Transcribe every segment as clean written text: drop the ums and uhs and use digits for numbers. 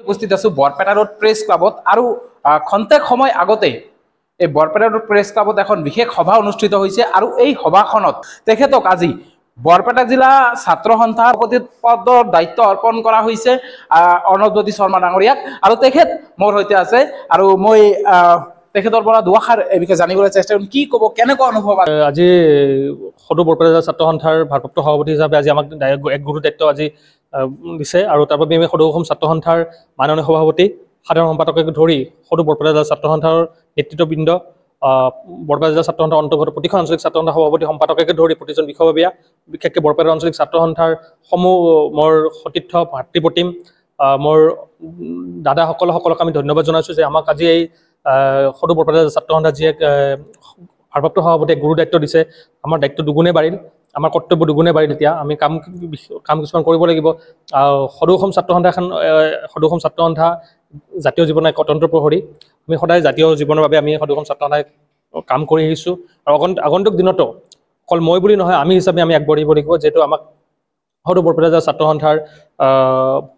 উপস্থিত আছো Barpeta road press ক্লাবত আৰু খন্তেক সময় আগতে এই বৰপেটা ৰোড প্ৰেছ ক্লাবত এখন বিশেষ সভা অনুষ্ঠিত হৈছে আৰু এই সভাখনত তেখেতক আজি বৰপেটা জিলা ছাত্ৰ সন্থাৰ পদৰ দায়িত্ব অৰ্পণ কৰা হৈছে অৰ্ণৱজ্যোতি শৰ্মা ডাঙৰীয়াক আৰু তেখেত মোৰ সৈতে আছে আৰু মই তেখেতৰ পৰা দুআষাৰ এই বিষয়ে জানিবলৈ চেষ্টা কৰিম কি ক'ব কেনেকুৱা অনুভৱ আজি সদৌ বৰপেটা জিলা ছাত্ৰ সন্থাৰ ভাৰপ্ৰাপ্ত সভাপতি হিচাপে আজি আমাক এক গুৰু দায়িত্ব আজি দিছে আৰু তাৰ বাবে আমি সদৌ অসম ছাত্ৰ সন্থাৰ মাননীয় সভাপতি সাধাৰণ সম্পাদকে ধৰি সদৌ বৰপেটা জিলা ছাত্ৰ সন্থাৰ নেতৃত্ববৃন্দ বৰপেটা জিলা ছাত্ৰ সন্থাৰ অন্তৰ্গত প্ৰতিখন আঞ্চলিক ছাত্ৰ সন্থাৰ সভাপতি সম্পাদকে ধৰি প্ৰতিজন বিষয়ববীয়া বিশেষকৈ বৰপেটা আঞ্চলিক ছাত্ৰ সন্থাৰ সমূহ মোৰ সতীৰ্থ ভাতৃপ্ৰতিম মোৰ দাদাসকলক আমি ধন্যবাদ জনাইছোঁ যে আমাক আজি এই সদৌ বৰপেটা ছাত্ৰ সন্থাৰ যি এক ভাৰপ্ৰাপ্ত সভাপতিয়ে গুৰু দায়িত্ব দিছে আমাৰ দায়িত্ব দুগুণে বাঢ়িল আমাৰ কৰ্তব্য দুগুণে বাঢ়িল এতিয়া আমি কাম কিছুমান কৰিব লাগিব সদৌ অসম ছাত্ৰ সন্থা জাতীয় জীৱনৰ এক স্বতন্ত্ৰ প্ৰহৰী আমি সদায় জাতীয় জীৱনৰ বাবে আমি সদৌ অসম ছাত্ৰ সন্থাই কাম কৰি আহিছোঁ আৰু আগন্তুক দিনতো অকল মই বুলি নহয় আমি হিচাপে আমি আগবাঢ়িব লাগিব যিহেতু আমাক সদৌ বৰপেটা জিলা ছাত্ৰ সন্থাৰ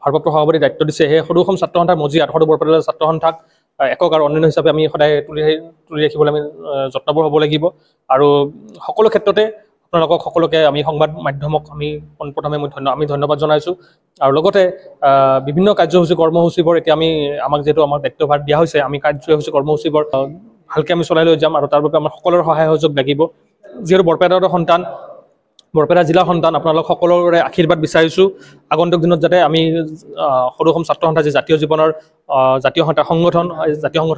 ভাৰপ্ৰাপ্ত সভাপতিৰ দায়িত্ব দিছে সেই সদৌ অসম ছাত্ৰ সন্থাৰ মজিয়াত সদৌ বৰপেটা জিলা ছাত্ৰ সন্থাক একক আৰু অন্যান্য হিচাপে আমি সদায় তুলি ৰাখিবলৈ আমি যত্নবোৰ হ'ব লাগিব আৰু সকলো ক্ষেত্ৰতে আপোনালোকক সকলোকে আমি সংবাদ মাধ্যমক আমি পোনপ্ৰথমে আমি ধন্যবাদ জনাইছোঁ আৰু লগতে বিভিন্ন কাৰ্যসূচী কৰ্মসূচীবোৰ এতিয়া আমাক যিহেতু আমাক দায়িত্বভাৰ দিয়া হৈছে আমি কাৰ্যসূচী কৰ্মসূচীবোৰ ভালকৈ আমি চলাই লৈ যাম আৰু তাৰ বাবে আমাৰ সকলোৰে সহায় সহযোগ লাগিব যিহেতু বৰপেটাৰ সন্তান বৰপেটা জিলাৰ সন্তান আপোনালোক সকলোৰে আশীৰ্বাদ বিচাৰিছোঁ আগন্তুক দিনত যাতে আমি সদৌ অসম ছাত্ৰ সন্থা যি জাতীয় জীৱনৰ জাতীয় সংগঠন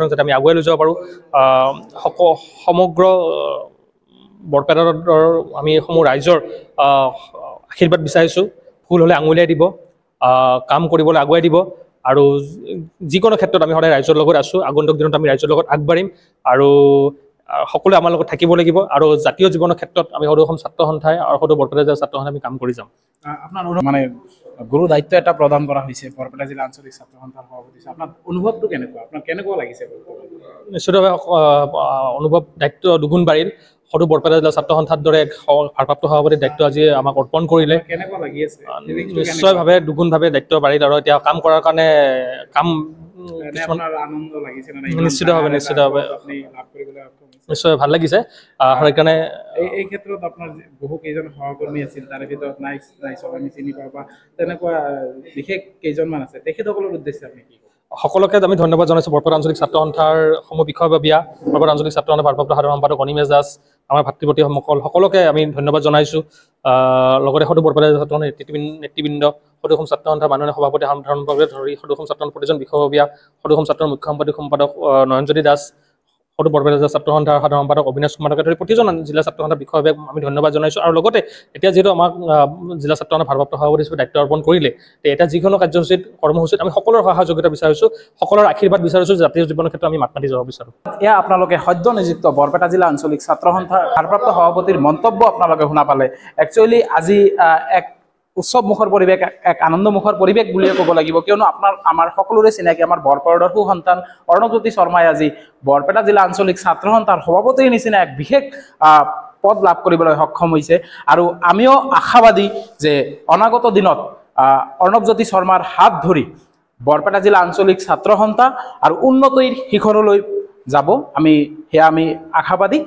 যাতে আমি আগুৱাই লৈ যাব পাৰোঁ সমগ্ৰ বৰপেটাৰ আমি সমূহ ৰাইজৰ আশীৰ্বাদ বিচাৰিছোঁ ভুল হ'লে আঙুলিয়াই দিব কাম কৰিবলৈ আগুৱাই দিব আৰু যিকোনো ক্ষেত্ৰত আমি সদায় ৰাইজৰ লগত আছোঁ আগন্তুক দিনত আমি ৰাইজৰ লগত আগবাঢ়িম আৰু সকলোৱে আমাৰ লগত থাকিব লাগিব আৰু জাতীয় জীৱনৰ ক্ষেত্ৰত আমি সদৌ অসম ছাত্ৰ সন্থাই আৰু সদৌ বৰপেটা জিলা ছাত্ৰ সন্থাই আমি কাম কৰি যাম আপোনাৰ মানে গুৰু দায়িত্ব এটা প্ৰদান কৰা হৈছে বৰপেটা জিলা আঞ্চলিক ছাত্ৰ সন্থাৰ সভাপতি আপোনাৰ অনুভৱটো কেনেকুৱা আপোনাৰ কেনেকুৱা লাগিছে নিশ্চিতভাৱে অনুভৱ দায়িত্ব দুগুণ বাঢ়িল সদৌ বৰপেটা জিলা ছাত্ৰ সন্থাৰ দৰে এক ভাৰপ্ৰাপ্ত সভাপতিৰ দায়িত্ব আজি আমাক অৰ্পণ কৰিলে কেনেকুৱা লাগি আছে নিশ্চয়ভাৱে দুগুণভাৱে দায়িত্ব বাঢ়িল আৰু এতিয়া কাম কৰাৰ কাৰণে আনন্দ লাগিছে নিশ্চিতভাৱে নিশ্চয় ভাল লাগিছে সেইকাৰণে এই ক্ষেত্ৰত আপোনাৰ বহু কেইজন সহকৰ্মী আছিল তাৰে ভিতৰত নাইচক আমি চিনি পাওঁ বা তেনেকুৱা বিশেষ কেইজনমান আছে তেখেতসকলৰ উদ্দেশ্যে আপুনি কি সকলোকে আমি ধন্যবাদ জনাইছোঁ বৰপেটা আঞ্চলিক ছাত্ৰ সন্থাৰ সমূহ বিষয়ববীয়া বৰপেটা আঞ্চলিক ছাত্ৰ সন্থাৰ ভাৰপ্ৰাপ্ত সাধাৰণ সম্পাদক অনিমেশ দাস আমাৰ ভাতৃপ্ৰতিমসকল সকলোকে আমি ধন্যবাদ জনাইছোঁ লগতে সদৌ বৰপেটা ছাত্ৰ সন্থাৰ নেতৃবৃন্দ সদৌ অসম ছাত্ৰ সন্থাৰ মাননীয় সভাপতি সাধাৰণ সম্পাদকে ধৰি সদৌ অসম ছাত্ৰ সন্থাৰ প্ৰতিজন বিষয়ববীয়া সদৌ অসম ছাত্ৰৰ মুখ্য সম্পাদক নয়নজ্যোতি দাস সদৌ বৰপেটা জিলা ছাত্ৰ সন্থাৰ সাধাৰণ সম্পাদক অবিনাশ কুমাৰকে ধৰি প্ৰতিজন জিলা ছাত্ৰ সন্থাৰ বিষয়ববীয়াক আমি ধন্যবাদ জনাইছোঁ আৰু লগতে এতিয়া যিহেতু আমাক জিলা ছাত্ৰ সন্থাৰ ভাৰপ্ৰাপ্ত সভাপতি হিচাপে দায়িত্ব অৰ্পণ কৰিলে এতিয়া যিকোনো কৰ্মসূচীত আমি সকলোৰে সহযোগিতা বিচাৰিছোঁ সকলোৰে আশীৰ্বাদ বিচাৰিছোঁ জাতীয় জীৱনৰ ক্ষেত্ৰত আমি মাত মাতি যাব বিচাৰোঁ এয়া আপোনালোকে সদ্য নিযুক্ত বৰপেটা জিলা আঞ্চলিক ছাত্ৰ সন্থাৰ ভাৰপ্ৰাপ্ত সভাপতিৰ মন্তব্য আপোনালোকে শুনা পালে একচুৱেলি আজি এক উৎসৱমুখৰ পৰিৱেশ এক আনন্দমুখৰ পৰিৱেশ বুলিয়ে ক'ব লাগিব কিয়নো আমাৰ সকলোৰে চিনাকি আমাৰ বৰপেটাৰ সন্তান অৰ্ণৱজ্যোতি শৰ্মাই আজি বৰপেটা জিলা আঞ্চলিক ছাত্ৰ সন্থাৰ সভাপতিৰ নিচিনা এক বিশেষ পদ লাভ কৰিবলৈ সক্ষম হৈছে আৰু আমিও আশাবাদী যে অনাগত দিনত অৰ্ণৱজ্যোতি শৰ্মাৰ হাত ধৰি বৰপেটা জিলা আঞ্চলিক ছাত্ৰ সন্থা আৰু উন্নতিৰ শিখৰলৈ যাব আমি আশাবাদী